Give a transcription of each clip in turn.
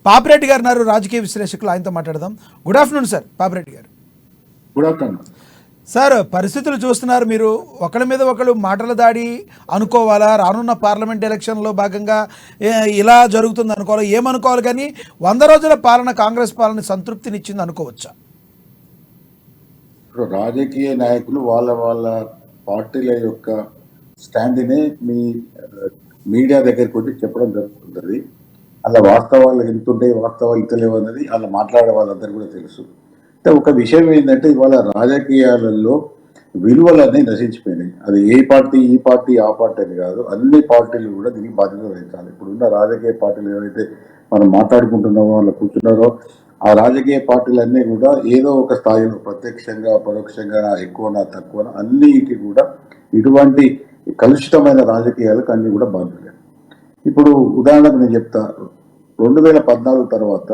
పాపిరెడ్డి గారు ఉన్నారు, రాజకీయ విశ్లేషకులు, ఆయనతో మాట్లాడదాం. గుడ్ ఆఫ్టర్నూన్ సార్ పాపిరెడ్డి గారు. Good afternoon sir. పరిస్థితులు చూస్తున్నారు మీరు, ఒకరి మీద ఒకరు మాటల దాడి అనుకోవాలా? రానున్న పార్లమెంట్ ఎలక్షన్లో భాగంగా ఇలా జరుగుతుంది అనుకోవాలి, ఏమనుకోవాలి? కానీ 100 రోజుల పాలన, కాంగ్రెస్ పాలన సంతృప్తినిచ్చింది అనుకోవచ్చా? ఇప్పుడు రాజకీయ నాయకులు వాళ్ళ వాళ్ళ పార్టీల యొక్క స్టాండ్ని మీ మీడియా దగ్గరికి వచ్చి చెప్పడం జరుగుతుంది. అలా వాస్తవాలు ఎంతుంటాయి, వాస్తవాలు ఇంతలేవు అన్నది అలా మాట్లాడే వాళ్ళందరూ కూడా తెలుసు. అంటే ఒక విషయం ఏంటంటే, ఇవాళ రాజకీయాలలో విలువలన్నీ నశించిపోయినాయి. అది ఏ పార్టీ, ఈ పార్టీ, ఆ పార్టీ అని కాదు, అన్ని పార్టీలు కూడా దీనికి బాధ్యత వహించాలి. ఇప్పుడున్న రాజకీయ పార్టీలు ఏవైతే మనం మాట్లాడుకుంటున్నామో, వాళ్ళు కూర్చున్నారో, ఆ రాజకీయ పార్టీలన్నీ కూడా ఏదో ఒక స్థాయిలో ప్రత్యక్షంగా పరోక్షంగా ఎక్కువనా తక్కువనా అన్నిటి కూడా ఇటువంటి కలుషితమైన రాజకీయాలకు అన్ని కూడా బాధ్యత. ఇప్పుడు ఉదాహరణకు నేను చెప్తా, 2014 తర్వాత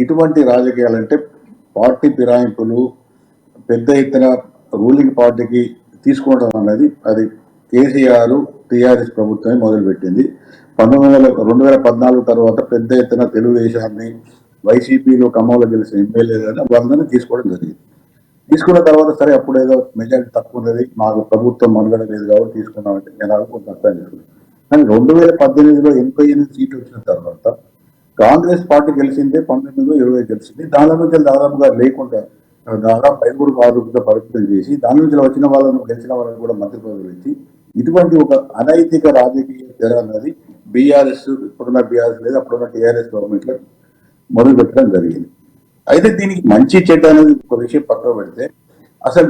ఇటువంటి రాజకీయాలంటే పార్టీ ఫిరాయింపులు పెద్ద ఎత్తున రూలింగ్ పార్టీకి తీసుకోవడం అనేది అది కేసీఆర్ టీఆర్ఎస్ ప్రభుత్వమే మొదలుపెట్టింది. 2014 తర్వాత పెద్ద ఎత్తున తెలుగుదేశాన్ని, వైసీపీలో ఖమ్మంలో గెలిచిన ఎమ్మెల్యేలను వాళ్ళని తీసుకోవడం జరిగింది. తీసుకున్న తర్వాత సరే అప్పుడేదో మెజారిటీ తక్కువ ఉన్నది, మాకు ప్రభుత్వం మనుగడ లేదు కాబట్టి తీసుకున్నామంటే నేను అనుకుంటున్నా అర్థం చేసుకున్నాను. కానీ 2018లో 88 సీట్లు వచ్చిన తర్వాత కాంగ్రెస్ పార్టీ గెలిచిందే 19-20 గెలిచింది. దాని నుంచి దాదాపుగా లేకుండా దాదాపు 5-6 పరిమితం చేసి దాని నుంచి వచ్చిన వాళ్ళను గెలిచిన వాళ్ళని కూడా మంత్రి పదవులు ఇచ్చి ఇటువంటి ఒక అనైతిక రాజకీయ తెర అన్నది బీఆర్ఎస్, ఇప్పుడున్న బీఆర్ఎస్ లేదు అప్పుడున్న టీఆర్ఎస్ గవర్నమెంట్ లో మొదలు పెట్టడం జరిగింది. అయితే దీనికి మంచి చెడ్డ అనేది ఒక విషయం పక్కన పెడితే, అసలు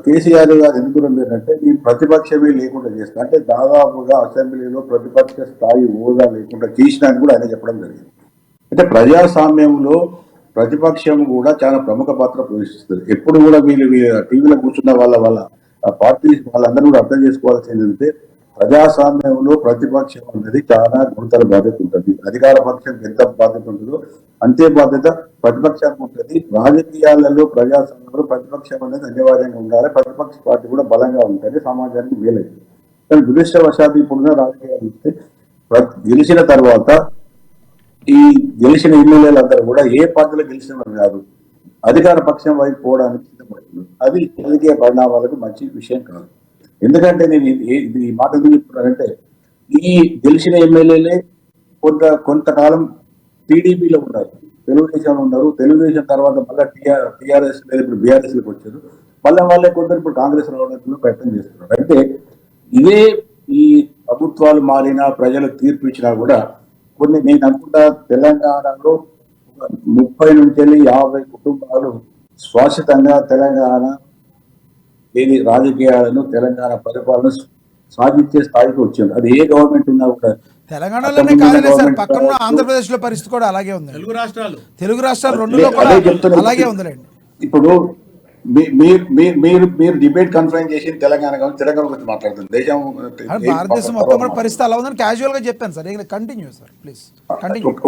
కేసీఆర్ గారు ఎందుకు ఏంటంటే ఈ ప్రతిపక్షమే లేకుండా చేస్తా అంటే దాదాపుగా అసెంబ్లీలో ప్రతిపక్ష స్థాయి హోదా లేకుండా చేసినాన్ని కూడా ఆయన చెప్పడం జరిగింది. అంటే ప్రజాస్వామ్యంలో ప్రతిపక్షం కూడా చాలా ప్రముఖ పాత్ర పోషిస్తుంది. ఎప్పుడు కూడా వీళ్ళు టీవీలో కూర్చున్న వాళ్ళ పార్టీ వాళ్ళందరూ కూడా అర్థం చేసుకోవాల్సింది ఏంటంటే, ప్రజాస్వామ్యంలో ప్రతిపక్షం అనేది చాలా గురుతర బాధ్యత ఉంటుంది. అధికార పక్షం ఎంత బాధ్యత ఉంటుందో అంతే బాధ్యత ప్రతిపక్షానికి ఉంటుంది. రాజకీయాలలో ప్రజాస్వామ్యంలో ప్రతిపక్షం అనేది అనివార్యంగా ఉండాలి. ప్రతిపక్ష పార్టీ కూడా బలంగా ఉంటుంది, సమాజానికి మేలైంది. కానీ దురదృష్టవశాత్తు ఇప్పుడున్న రాజకీయాలు ఇస్తే గెలిచిన తర్వాత ఈ గెలిచిన ఎమ్మెల్యేలందరూ కూడా ఏ పార్టీలో గెలిచిన కాదు, అధికార పక్షం వైపు పోవడానికి సిద్ధపడుతుంది. అది రాజకీయ పరిణామాలకు మంచి విషయం కాదు. ఎందుకంటే నేను ఈ మాట ఎందుకు చెప్తున్నానంటే, ఈ గెలిచిన ఎమ్మెల్యేలే కొంతకాలం టీడీపీలో ఉన్నారు, తెలుగుదేశంలో ఉన్నారు. తెలుగుదేశం తర్వాత మళ్ళీ టీఆర్ఎస్ లేదు, ఇప్పుడు బీఆర్ఎస్ లోకి వచ్చారు. మళ్ళీ వాళ్ళే కొందరు ఇప్పుడు కాంగ్రెస్ రావడానికి ప్రయత్నం చేస్తున్నారు. అంటే ఇదే ఈ ప్రభుత్వాలు మారినా ప్రజలు తీర్పు ఇచ్చినా కూడా కొన్ని నేను అనుకుంటా తెలంగాణలో 30 నుంచి 50 కుటుంబాలు శాశ్వతంగా తెలంగాణ రాజకీయాలను, తెలంగాణ పరిపాలన సాధించే స్థాయికి వచ్చింది. అది ఏ గవర్నమెంట్ ఉన్నా కూడా. తెలంగాణలోనే కాదనే సార్, పక్కన ఆంధ్రప్రదేశ్ లో పరిస్థితి కూడా అలాగే ఉంది. తెలుగు రాష్ట్రాలు రెండులో కూడా అలాగే ఉందిలేండి. ఇప్పుడు మీరు డిబేట్ కన్ఫైన్ చేసి తెలంగాణ గురించి మాట్లాడుతుంది. దేశం భారతదేశం మొత్తం కూడా పరిస్థితి అలా ఉందని క్యాజువల్ గా చెప్పాను సార్. Continue sir please.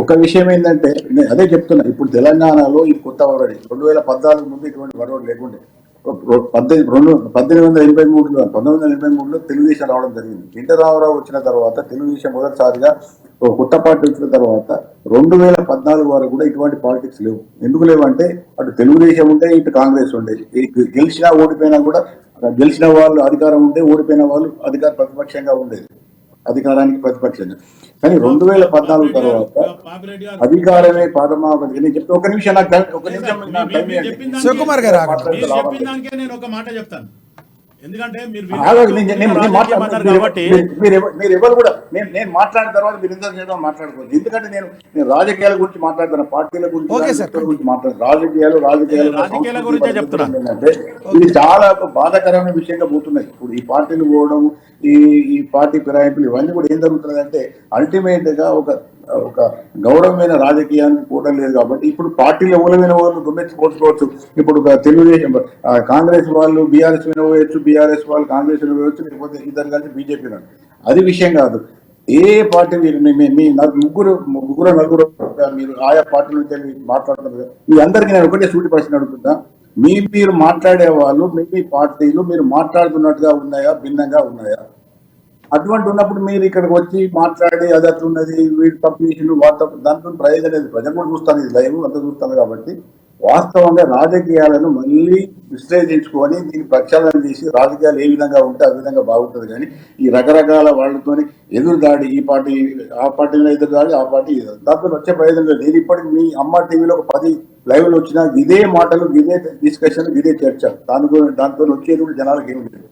ఒక విషయం ఏంటంటే, అదే చెప్తున్నా, ఇప్పుడు తెలంగాణలో ఇది కొత్త వరడి. 2014 ముందు ఇటువంటి వరవడి లేకుండే. 1983లో తెలుగుదేశం రావడం జరిగింది. ఎన్టీ రామారావు వచ్చిన తర్వాత తెలుగుదేశం మొదటిసారిగా కొత్త పార్టీ వచ్చిన తర్వాత 2014 వరకు కూడా ఇటువంటి పాలిటిక్స్ లేవు. ఎందుకు లేవంటే, అటు తెలుగుదేశం ఉంటే ఇటు కాంగ్రెస్ ఉండేది. గెలిచినా ఓడిపోయినా కూడా గెలిచిన వాళ్ళు అధికారం ఉంటే, ఓడిపోయిన వాళ్ళు అధికార ప్రతిపక్షంగా ఉండేది, అధికారానికి ప్రతిపక్షంగా. కానీ 2014 తర్వాత అధికారమే పాదమావతి. నేను చెప్తే ఒక నిమిషం శివకుమార్ గారు నేను ఒక మాట చెప్తాను. ఎందుకంటే మీరు ఎవరు కూడా నేను మాట్లాడిన తర్వాత మీరు ఇంత చేయడం మాట్లాడుకోవచ్చు. ఎందుకంటే నేను రాజకీయాల గురించి మాట్లాడుతున్నా, పార్టీల గురించి మాట్లాడుతాను. రాజకీయాల గురించి చెప్తున్నాను. ఇది చాలా బాధాకరమైన విషయంగా పోతున్నాయి. ఇప్పుడు ఈ పార్టీలు పోవడం, ఈ పార్టీ ఫిరాయింపులు ఇవన్నీ కూడా ఏం జరుగుతుందంటే, అల్టిమేట్ గా ఒక గౌరవమైన రాజకీయానికి పోవడం లేదు. కాబట్టి ఇప్పుడు పార్టీలో ఊలమైన వాళ్ళు దుమ్మెచ్చుకోవచ్చు. ఇప్పుడు తెలుగుదేశం కాంగ్రెస్ వాళ్ళు బీఆర్ఎస్ వినవచ్చు, బీఆర్ఎస్ వాళ్ళు కాంగ్రెస్ వినవచ్చు, లేకపోతే ఇద్దరు కలిసి బీజేపీ. అది విషయం కాదు. ఏ పార్టీ మీరు మీ ముగ్గురు నలుగురు మీరు ఆయా పార్టీ నుంచి మాట్లాడుతున్నారు. మీ అందరికీ నేను ఒకటే సూటి ప్రశ్న అడుగుతున్నా, మీరు మాట్లాడే వాళ్ళు మీ పార్టీలు మీరు మాట్లాడుతున్నట్టుగా ఉన్నాయా, భిన్నంగా ఉన్నాయా? అటువంటి ఉన్నప్పుడు మీరు ఇక్కడికి వచ్చి మాట్లాడి అది అట్లున్నది వీడు తప్పు చేసిండు వాడు తప్పు, దాంట్లో ప్రయోజనం లేదు. ప్రజలు కూడా చూస్తాను, ఇది లైవ్ అంతా చూస్తాను. కాబట్టి వాస్తవంగా రాజకీయాలను మళ్ళీ విశ్లేషించుకొని దీన్ని ప్రక్షాళన చేసి రాజకీయాలు ఏ విధంగా ఉంటే ఆ విధంగా బాగుంటుంది. కానీ ఈ రకరకాల వాళ్ళతోని ఎదురు దాడి, ఈ పార్టీ ఆ పార్టీలో ఎదురు దాడి, ఆ పార్టీ దాంతో వచ్చే ప్రయోజనం లేదు. నేను ఇప్పటికి మీ అమ్మ టీవీలో ఒక 10 లైవ్లు వచ్చినా ఇదే మాటలు, ఇదే డిస్కషన్, ఇదే చర్చ, దాంతో వచ్చేది కూడా జనాలకు ఏమి లేదు.